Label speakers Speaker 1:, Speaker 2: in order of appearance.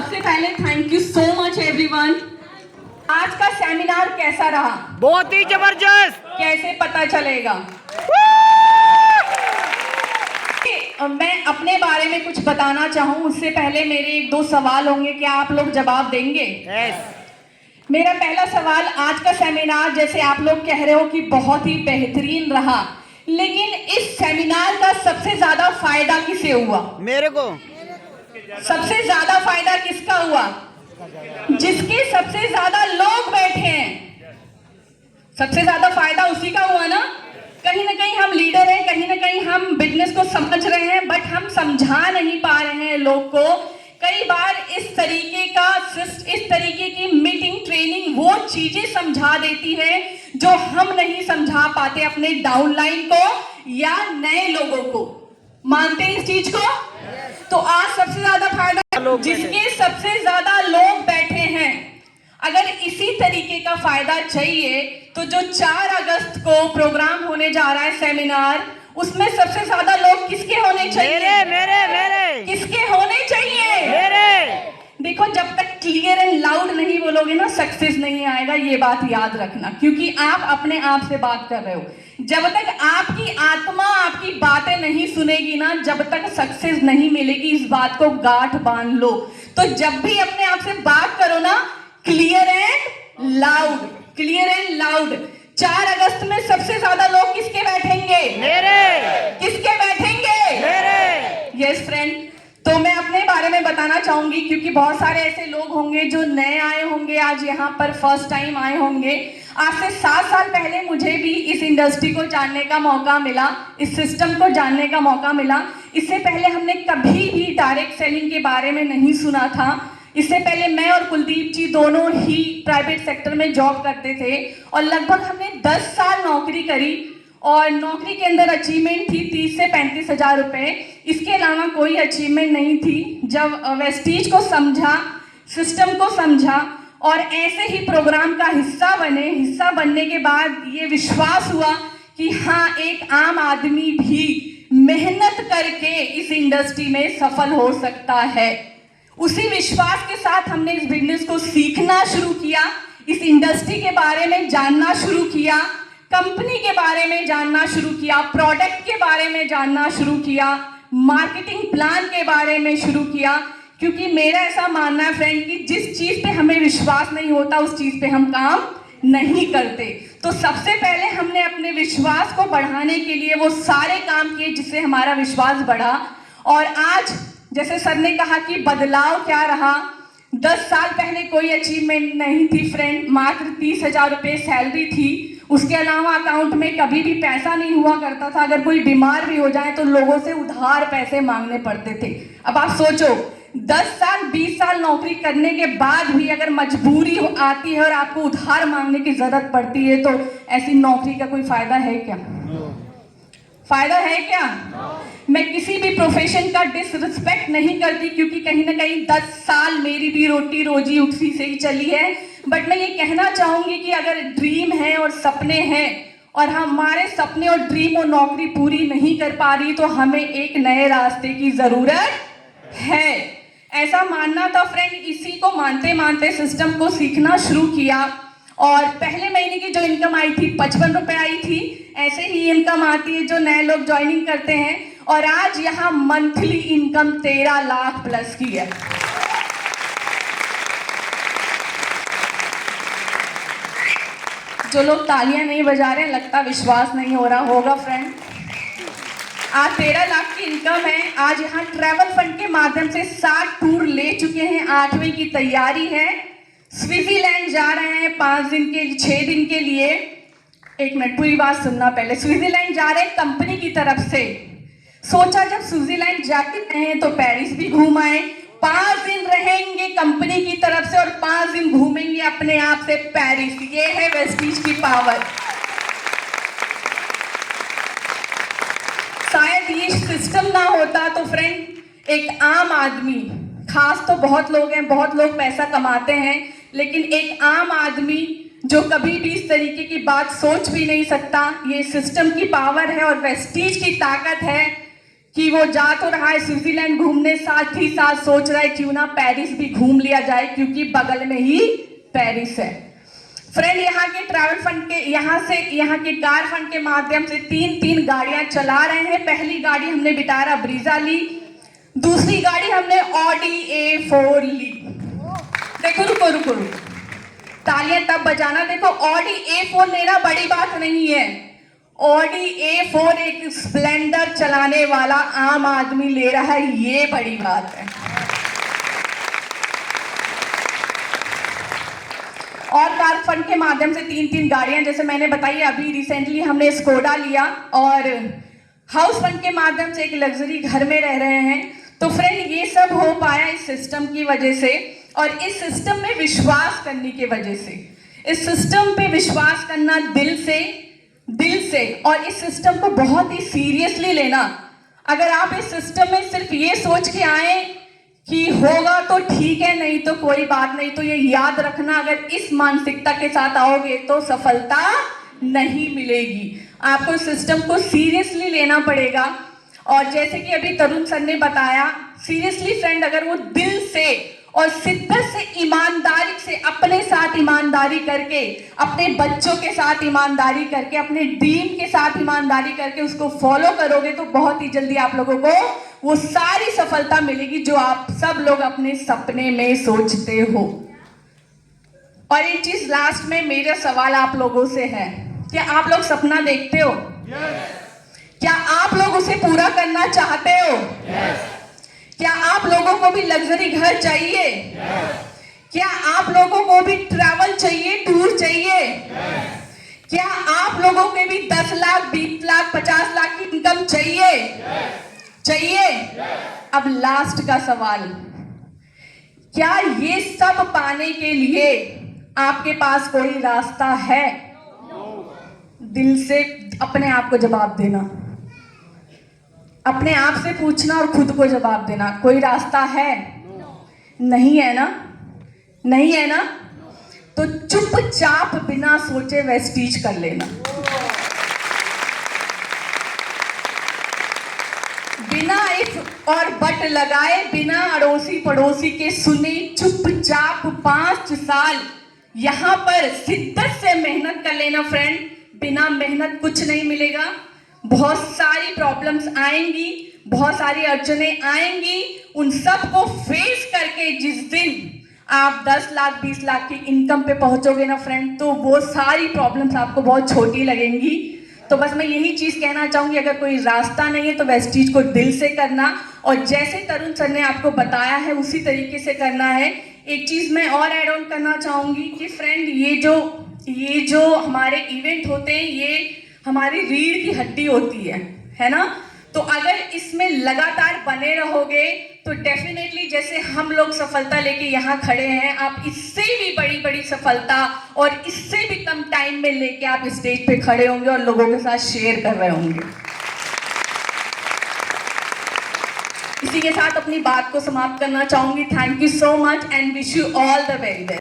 Speaker 1: सबसे पहले thank you so much everyone. आज का सेमिनार कैसा रहा?
Speaker 2: बहुत ही जबरदस्त।
Speaker 1: कैसे पता चलेगा? मैं अपने बारे में कुछ बताना चाहूँ उससे पहले मेरे एक दो सवाल होंगे, क्या आप लोग जवाब देंगे? मेरा पहला सवाल, आज का सेमिनार जैसे आप लोग कह रहे हो कि बहुत ही बेहतरीन रहा, लेकिन इस सेमिनार का सबसे ज्यादा फायदा किसे हुआ?
Speaker 2: मेरे को।
Speaker 1: सबसे ज्यादा फायदा किसका हुआ? जिसके सबसे ज्यादा लोग बैठे हैं, सबसे ज्यादा फायदा उसी का हुआ ना। कहीं ना कहीं हम लीडर हैं, कहीं ना कहीं हम बिजनेस को समझ रहे हैं, बट हम समझा नहीं पा रहे हैं लोग को। कई बार इस तरीके की मीटिंग ट्रेनिंग वो चीजें समझा देती है जो हम नहीं समझा पाते अपने डाउनलाइन को या नए लोगों को। मानते हैं इस चीज को? तो आज सबसे ज्यादा फायदा जिसके सबसे ज्यादा लोग बैठे हैं। अगर इसी तरीके का फायदा चाहिए तो जो 4 अगस्त को प्रोग्राम होने जा रहा है सेमिनार, उसमें सबसे ज्यादा लोग किसके होने चाहिए?
Speaker 2: मेरे।
Speaker 1: किसके होने चाहिए?
Speaker 2: मेरे।
Speaker 1: देखो, जब तक क्लियर एंड लाउड नहीं बोलोगे ना, सक्सेस नहीं आएगा, ये बात याद रखना, क्योंकि आप अपने आप से बात कर रहे हो। जब तक आपकी आत्मा आपकी बातें नहीं सुनेगी ना, जब तक सक्सेस नहीं मिलेगी। इस बात को गांठ बांध लो। तो जब भी अपने आप से बात करो ना, clear and loud, clear and loud. 4 अगस्त में सबसे ज्यादा लोग किसके बैठेंगे?
Speaker 2: मेरे।
Speaker 1: किसके बैठेंगे?
Speaker 2: मेरे।
Speaker 1: Yes friend. तो मैं अपने बारे में बताना चाहूंगी, क्योंकि बहुत सारे ऐसे लोग होंगे जो नए आए होंगे, आज यहाँ पर फर्स्ट टाइम आए होंगे। आज से 7 साल पहले मुझे भी इस इंडस्ट्री को जानने का मौका मिला, इस सिस्टम को जानने का मौका मिला। इससे पहले हमने कभी भी डायरेक्ट सेलिंग के बारे में नहीं सुना था। इससे पहले मैं और कुलदीप जी दोनों ही प्राइवेट सेक्टर में जॉब करते थे और लगभग हमने 10 साल नौकरी करी और नौकरी के अंदर अचीवमेंट थी 30 से 35 हज़ार रुपये। इसके अलावा कोई अचीवमेंट नहीं थी। जब वेस्टीज को समझा, सिस्टम को समझा और ऐसे ही प्रोग्राम का हिस्सा बनने के बाद ये विश्वास हुआ कि हाँ, एक आम आदमी भी मेहनत करके इस इंडस्ट्री में सफल हो सकता है। उसी विश्वास के साथ हमने इस बिजनेस को सीखना शुरू किया, इस इंडस्ट्री के बारे में जानना शुरू किया, कंपनी के बारे में जानना शुरू किया, प्रोडक्ट के बारे में जानना शुरू किया, मार्केटिंग प्लान के बारे में शुरू किया। क्योंकि मेरा ऐसा मानना है फ्रेंड कि जिस चीज़ पे हमें विश्वास नहीं होता उस चीज़ पे हम काम नहीं करते। तो सबसे पहले हमने अपने विश्वास को बढ़ाने के लिए वो सारे काम किए जिससे हमारा विश्वास बढ़ा। और आज जैसे सर ने कहा कि बदलाव क्या रहा, 10 साल पहले कोई अचीवमेंट नहीं थी फ्रेंड, मात्र 30 हज़ार रुपये सैलरी थी। उसके अलावा अकाउंट में कभी भी पैसा नहीं हुआ करता था। अगर कोई बीमार भी हो जाए तो लोगों से उधार पैसे मांगने पड़ते थे। अब आप सोचो, 10 साल 20 साल नौकरी करने के बाद भी अगर मजबूरी आती है और आपको उधार मांगने की जरूरत पड़ती है, तो ऐसी नौकरी का कोई फायदा है क्या? फायदा है क्या? मैं किसी भी प्रोफेशन का डिसरिस्पेक्ट नहीं करती, क्योंकि कहीं ना कहीं 10 साल मेरी भी रोटी रोजी उसी से ही चली है। बट मैं ये कहना चाहूंगी कि अगर ड्रीम है और सपने हैं और हमारे सपने और ड्रीम और नौकरी पूरी नहीं कर पा रही, तो हमें एक नए रास्ते की जरूरत है, ऐसा मानना था फ्रेंड। इसी को मानते मानते सिस्टम को सीखना शुरू किया और पहले महीने की जो इनकम आई थी 55 रुपये आई थी। ऐसे ही इनकम आती है जो नए लोग ज्वाइनिंग करते हैं। और आज यहाँ मंथली इनकम 13 लाख प्लस की है। जो लोग तालियां नहीं बजा रहे हैं, लगता विश्वास नहीं हो रहा होगा फ्रेंड। आज 13 लाख की इनकम है। आज यहाँ ट्रैवल फंड के माध्यम से 60 टूर ले चुके हैं, 8वें की तैयारी है। स्विट्जरलैंड जा रहे हैं 5 दिन के 6 दिन के लिए। एक मिनट, पूरी बात सुनना पहले। स्विट्जरलैंड जा रहे हैं कंपनी की तरफ से। सोचा जब स्विट्जरलैंड जाके रहे तो पेरिस भी घूम आए। 5 दिन रहेंगे कंपनी की तरफ से और 5 दिन घूमेंगे अपने आप से पेरिस। ये है वेस्टीज की पावर। शायद ये सिस्टम ना होता तो फ्रेंड एक आम आदमी, खास तो बहुत लोग हैं, बहुत लोग पैसा कमाते हैं, लेकिन एक आम आदमी जो कभी भी इस तरीके की बात सोच भी नहीं सकता। ये सिस्टम की पावर है और वेस्टीज की ताकत है कि वो जा तो रहा है स्विट्जरलैंड घूमने, साथ ही साथ सोच रहा है क्यों ना पेरिस भी घूम लिया जाए, क्योंकि बगल में ही पेरिस है। फ्रेंड, यहाँ के ट्रैवल फंड के यहाँ के कार फंड के माध्यम से 3 गाड़ियां चला रहे हैं। पहली गाड़ी हमने विटारा ब्रीजा ली, दूसरी गाड़ी हमने ऑडी A4 ली। देखो, रुको, तालियां तब बजाना। देखो, ऑडी A4 लेना बड़ी बात नहीं है। ऑडी A4 एक स्प्लेंडर चलाने वाला आम आदमी ले रहा है, ये बड़ी बात है। और कार फंड के माध्यम से 3 गाड़ियां जैसे मैंने बताई। अभी रिसेंटली हमने स्कोडा लिया और हाउस फंड के माध्यम से एक लग्जरी घर में रह रहे हैं। तो फ्रेंड, ये सब हो पाया इस सिस्टम की वजह से और इस सिस्टम में विश्वास करने की वजह से। इस सिस्टम पे विश्वास करना दिल से और इस सिस्टम को बहुत ही सीरियसली लेना। अगर आप इस सिस्टम में सिर्फ ये सोच के आए कि होगा तो ठीक है, नहीं तो कोई बात नहीं, तो ये याद रखना, अगर इस मानसिकता के साथ आओगे तो सफलता नहीं मिलेगी। आपको इस सिस्टम को सीरियसली लेना पड़ेगा। और जैसे कि अभी तरुण सर ने बताया, सीरियसली फ्रेंड, अगर वो दिल से और शिद्दत से, ईमानदारी से अपने साथ ईमानदारी करके, अपने बच्चों के साथ ईमानदारी करके, अपने ड्रीम के साथ ईमानदारी करके उसको फॉलो करोगे तो बहुत ही जल्दी आप लोगों को वो सारी सफलता मिलेगी जो आप सब लोग अपने सपने में सोचते हो। और एक चीज लास्ट में मेरा सवाल आप लोगों से है, क्या आप लोग सपना देखते हो? क्या आप लोग उसे पूरा करना चाहते हो? क्या आप लोगों को भी लग्जरी घर चाहिए? क्या आप लोगों को भी ट्रैवल चाहिए, टूर चाहिए? क्या आप लोगों के भी 10 लाख, 20 लाख, 50 लाख की इनकम चाहिए? अब लास्ट का सवाल, क्या ये सब पाने के लिए आपके पास कोई रास्ता है? दिल से अपने आप को जवाब देना, अपने आप से पूछना और खुद को जवाब देना, कोई रास्ता है? नहीं है ना? नहीं है ना? तो चुपचाप बिना सोचे वेस्टीज कर लेना, बिना इफ और बट लगाए, बिना अड़ोसी पड़ोसी के सुने, चुपचाप 5 साल यहां पर शिद्दत से मेहनत कर लेना फ्रेंड। बिना मेहनत कुछ नहीं मिलेगा। बहुत सारी प्रॉब्लम्स आएंगी, बहुत सारी अड़चनें आएंगी, उन सब को फेस करके जिस दिन आप 10 लाख 20 लाख की इनकम पे पहुंचोगे ना फ्रेंड, तो वो सारी प्रॉब्लम्स आपको बहुत छोटी लगेंगी। तो बस मैं यही चीज कहना चाहूंगी, अगर कोई रास्ता नहीं है तो वेस्टीज को दिल से करना, और जैसे तरुण सर ने आपको बताया है उसी तरीके से करना है। एक चीज मैं और ऐड ऑन करना चाहूंगी कि फ्रेंड, ये जो हमारे इवेंट होते हैं, ये हमारी रीढ़ की हड्डी होती है ना? तो अगर इसमें लगातार बने रहोगे तो डेफिनेटली जैसे हम लोग सफलता लेके यहाँ खड़े हैं, आप इससे भी बड़ी बड़ी सफलता और इससे भी कम टाइम में लेके आप स्टेज पे खड़े होंगे और लोगों के साथ शेयर कर रहे होंगे। इसी के साथ अपनी बात को समाप्त करना चाहूंगी। Thank you so much and wish you all the very best.